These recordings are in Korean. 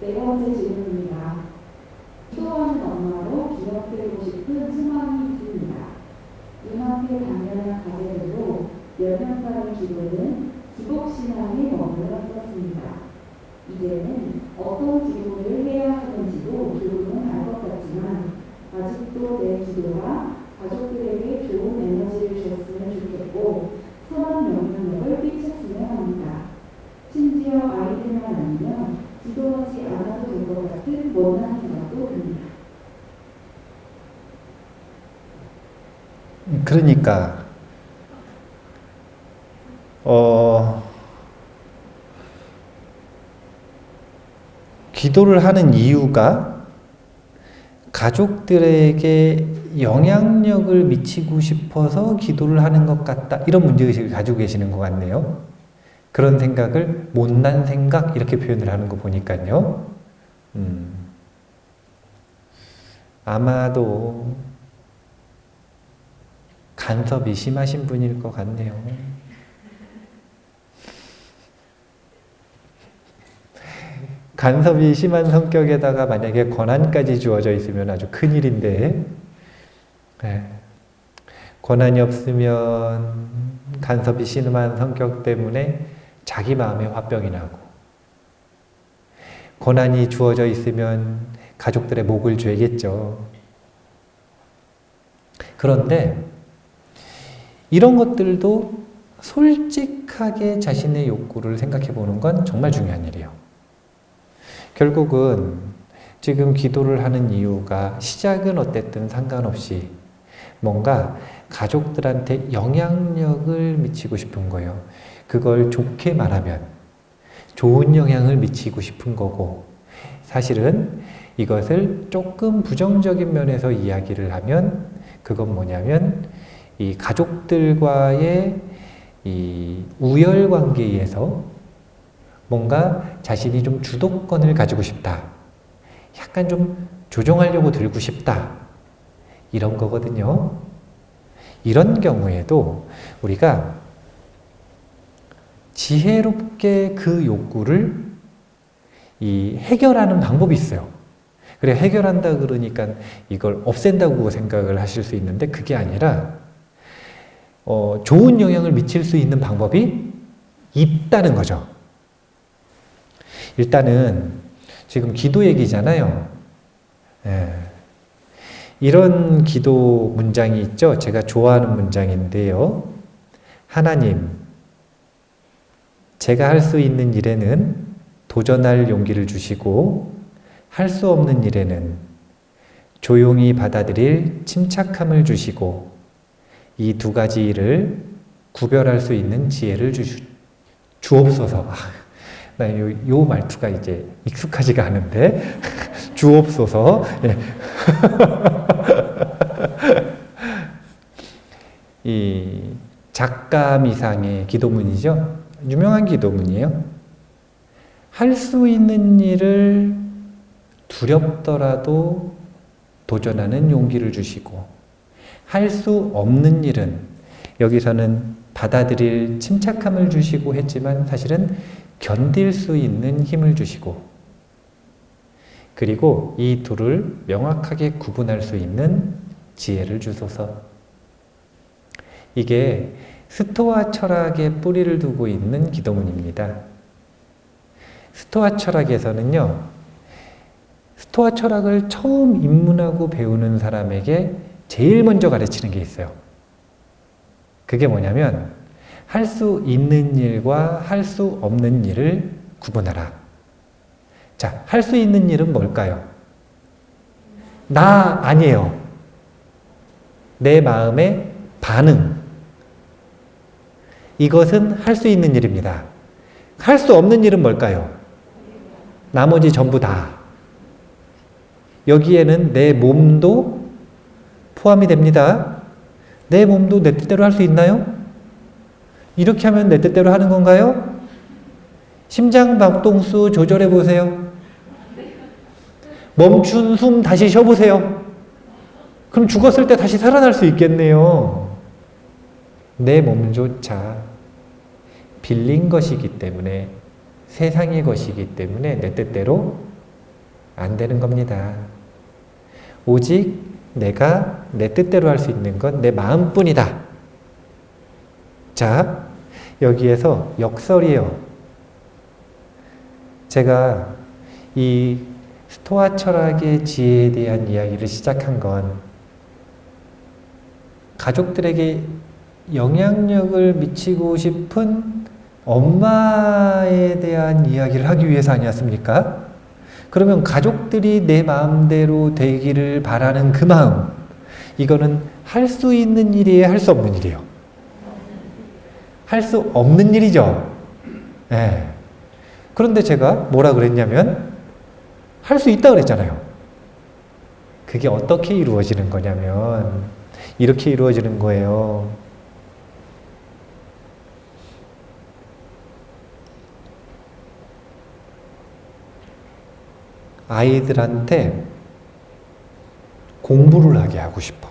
네 번째 질문입니다. 기도하는 엄마로 기억되고 싶은 소망이 있습니다. 눈앞에 당면한 가제들로 열명간의 기도는 기복신앙에 머물렀었습니다. 이제는 어떤 기도를 해야 하는지도 조금은 알 것 같지만 아직도 내 기도가 가족들에게 좋은 에너지를 줬으면 좋겠고 선한 영향력을 끼쳤으면 합니다. 심지어 아이들만 아니면 기도하지 않아도 될 것 같은 원한 생각도 듭니다. 그러니까 기도를 하는 이유가 가족들에게 영향력을 미치고 싶어서 기도를 하는 것 같다. 이런 문제의식을 가지고 계시는 것 같네요. 그런 생각을 못난 생각 이렇게 표현을 하는 거 보니까요. 아마도 간섭이 심하신 분일 것 같네요. 간섭이 심한 성격에다가 만약에 권한까지 주어져 있으면 아주 큰일인데, 권한이 없으면 간섭이 심한 성격 때문에 자기 마음에 화병이 나고, 권한이 주어져 있으면 가족들의 목을 죄겠죠. 그런데 이런 것들도 솔직하게 자신의 욕구를 생각해 보는 건 정말 중요한 일이에요. 결국은 지금 기도를 하는 이유가 시작은 어쨌든 상관없이 뭔가 가족들한테 영향력을 미치고 싶은 거예요. 그걸 좋게 말하면 좋은 영향을 미치고 싶은 거고, 사실은 이것을 조금 부정적인 면에서 이야기를 하면 그건 뭐냐면 이 가족들과의 이 우열 관계에서 뭔가 자신이 좀 주도권을 가지고 싶다. 약간 좀 조종하려고 들고 싶다. 이런 거거든요. 이런 경우에도 우리가 지혜롭게 그 욕구를 해결하는 방법이 있어요. 그래, 해결한다 그러니까 이걸 없앤다고 생각을 하실 수 있는데 그게 아니라 좋은 영향을 미칠 수 있는 방법이 있다는 거죠. 일단은 지금 기도 얘기잖아요. 이런 기도 문장이 있죠. 제가 좋아하는 문장인데요. 하나님, 제가 할 수 있는 일에는 도전할 용기를 주시고 할 수 없는 일에는 조용히 받아들일 침착함을 주시고 이 두 가지 일을 구별할 수 있는 지혜를 주옵소서. 나 요 말투가 이제 익숙하지가 않은데 주옵소서. 예. 이 작가미상의 기도문이죠. 유명한 기도문이에요. 할 수 있는 일을 두렵더라도 도전하는 용기를 주시고 할 수 없는 일은 여기서는 받아들일 침착함을 주시고 했지만 사실은 견딜 수 있는 힘을 주시고 그리고 이 둘을 명확하게 구분할 수 있는 지혜를 주소서. 이게 스토아 철학에 뿌리를 두고 있는 기도문입니다. 스토아 철학에서는요, 스토아 철학을 처음 입문하고 배우는 사람에게 제일 먼저 가르치는 게 있어요. 그게 뭐냐면 할 수 있는 일과 할 수 없는 일을 구분하라. 자, 할 수 있는 일은 뭘까요? 나 아니에요. 내 마음의 반응. 이것은 할 수 있는 일입니다. 할 수 없는 일은 뭘까요? 나머지 전부 다. 여기에는 내 몸도 포함이 됩니다. 내 몸도 내 뜻대로 할 수 있나요? 이렇게 하면 내 뜻대로 하는 건가요? 심장 박동수 조절해 보세요. 멈춘 숨 다시 쉬어보세요. 그럼 죽었을 때 다시 살아날 수 있겠네요. 내 몸조차 빌린 것이기 때문에, 세상의 것이기 때문에 내 뜻대로 안 되는 겁니다. 오직 내가 내 뜻대로 할 수 있는 건 내 마음뿐이다. 자, 여기에서 역설이에요. 제가 이 스토아 철학의 지혜에 대한 이야기를 시작한 건 가족들에게 영향력을 미치고 싶은 엄마에 대한 이야기를 하기 위해서 아니었습니까? 그러면 가족들이 내 마음대로 되기를 바라는 그 마음, 이거는 할 수 있는 일이에요, 할 수 없는 일이에요? 할 수 없는 일이죠. 네. 그런데 제가 뭐라 그랬냐면 할 수 있다 그랬잖아요. 그게 어떻게 이루어지는 거냐면 이렇게 이루어지는 거예요. 아이들한테 공부를 하게 하고 싶어.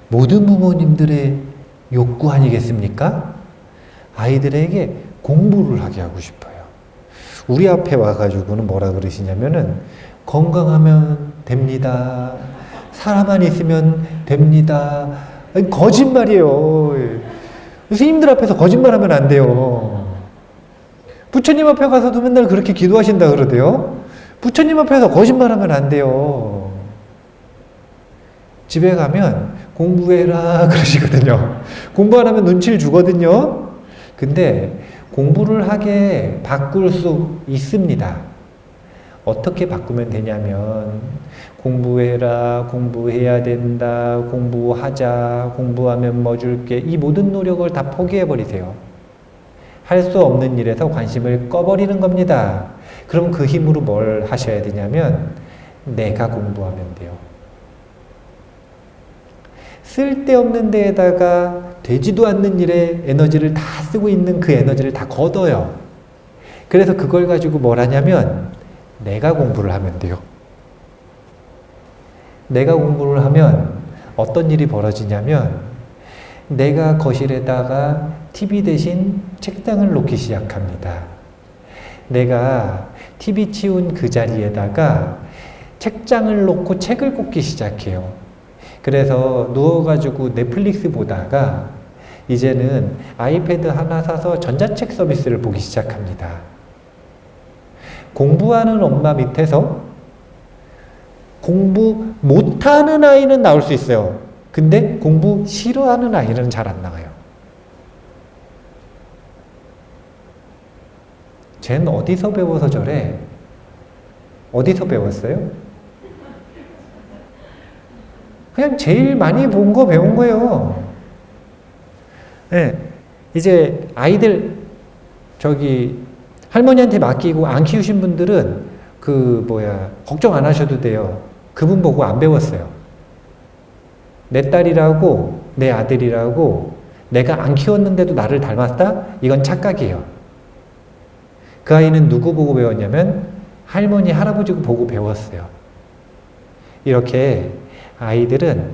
모든 부모님들의 욕구 아니겠습니까? 아이들에게 공부를 하게 하고 싶어요. 우리 앞에 와가지고는 뭐라 그러시냐면은 건강하면 됩니다. 사람만 있으면 됩니다. 아니, 거짓말이에요. 스님들 앞에서 거짓말하면 안 돼요. 부처님 앞에 가서도 맨날 그렇게 기도하신다 그러대요. 부처님 앞에서 거짓말하면 안 돼요. 집에 가면 공부해라 그러시거든요. 공부 안 하면 눈치를 주거든요. 근데 공부를 하게 바꿀 수 있습니다. 어떻게 바꾸면 되냐면 공부해라, 공부해야 된다, 공부하자, 공부하면 뭐 줄게, 이 모든 노력을 다 포기해버리세요. 할 수 없는 일에서 관심을 꺼버리는 겁니다. 그럼 그 힘으로 뭘 하셔야 되냐면 내가 공부하면 돼요. 쓸데없는 데에다가 되지도 않는 일에 에너지를 다 쓰고 있는 그 에너지를 다 걷어요. 그래서 그걸 가지고 뭘 하냐면 내가 공부를 하면 돼요. 내가 공부를 하면 어떤 일이 벌어지냐면 내가 거실에다가 TV 대신 책상을 놓기 시작합니다. 내가 TV 치운 그 자리에다가 책장을 놓고 책을 꽂기 시작해요. 그래서 누워가지고 넷플릭스 보다가 이제는 아이패드 하나 사서 전자책 서비스를 보기 시작합니다. 공부하는 엄마 밑에서 공부 못하는 아이는 나올 수 있어요. 근데 공부 싫어하는 아이는 잘 안 나와요. 쟤는 어디서 배워서 저래? 어디서 배웠어요? 그냥 제일 많이 본 거 배운 거예요. 네, 이제 아이들 할머니한테 맡기고 안 키우신 분들은 걱정 안 하셔도 돼요. 그분 보고 안 배웠어요. 내 딸이라고 내 아들이라고 내가 안 키웠는데도 나를 닮았다? 이건 착각이에요. 그 아이는 누구 보고 배웠냐면 할머니, 할아버지 보고 배웠어요. 이렇게 아이들은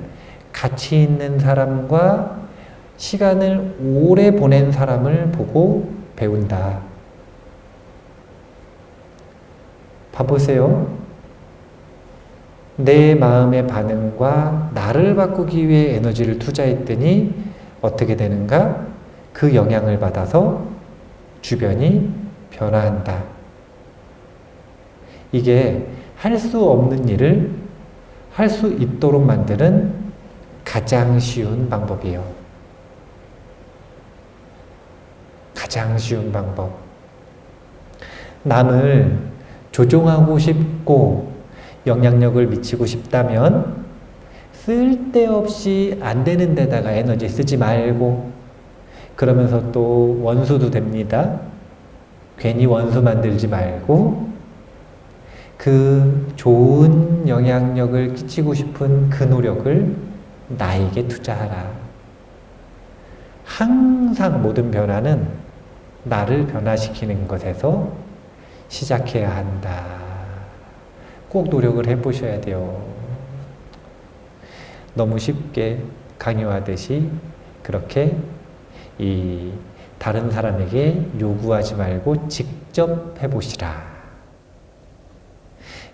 가치 있는 사람과 시간을 오래 보낸 사람을 보고 배운다. 봐보세요. 내 마음의 반응과 나를 바꾸기 위해 에너지를 투자했더니 어떻게 되는가? 그 영향을 받아서 주변이 변화한다. 이게 할 수 없는 일을 할 수 있도록 만드는 가장 쉬운 방법이에요. 가장 쉬운 방법. 남을 조종하고 싶고 영향력을 미치고 싶다면 쓸데없이 안 되는 데다가 에너지 쓰지 말고, 그러면서 또 원수도 됩니다. 괜히 원수 만들지 말고 그 좋은 영향력을 끼치고 싶은 그 노력을 나에게 투자하라. 항상 모든 변화는 나를 변화시키는 것에서 시작해야 한다. 꼭 노력을 해보셔야 돼요. 너무 쉽게 강요하듯이 그렇게 다른 사람에게 요구하지 말고 직접 해보시라.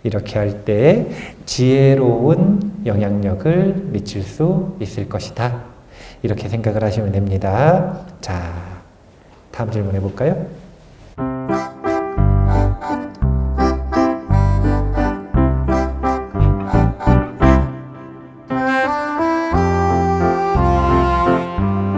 이렇게 할 때 지혜로운 영향력을 미칠 수 있을 것이다. 이렇게 생각을 하시면 됩니다. 자, 다음 질문 해볼까요?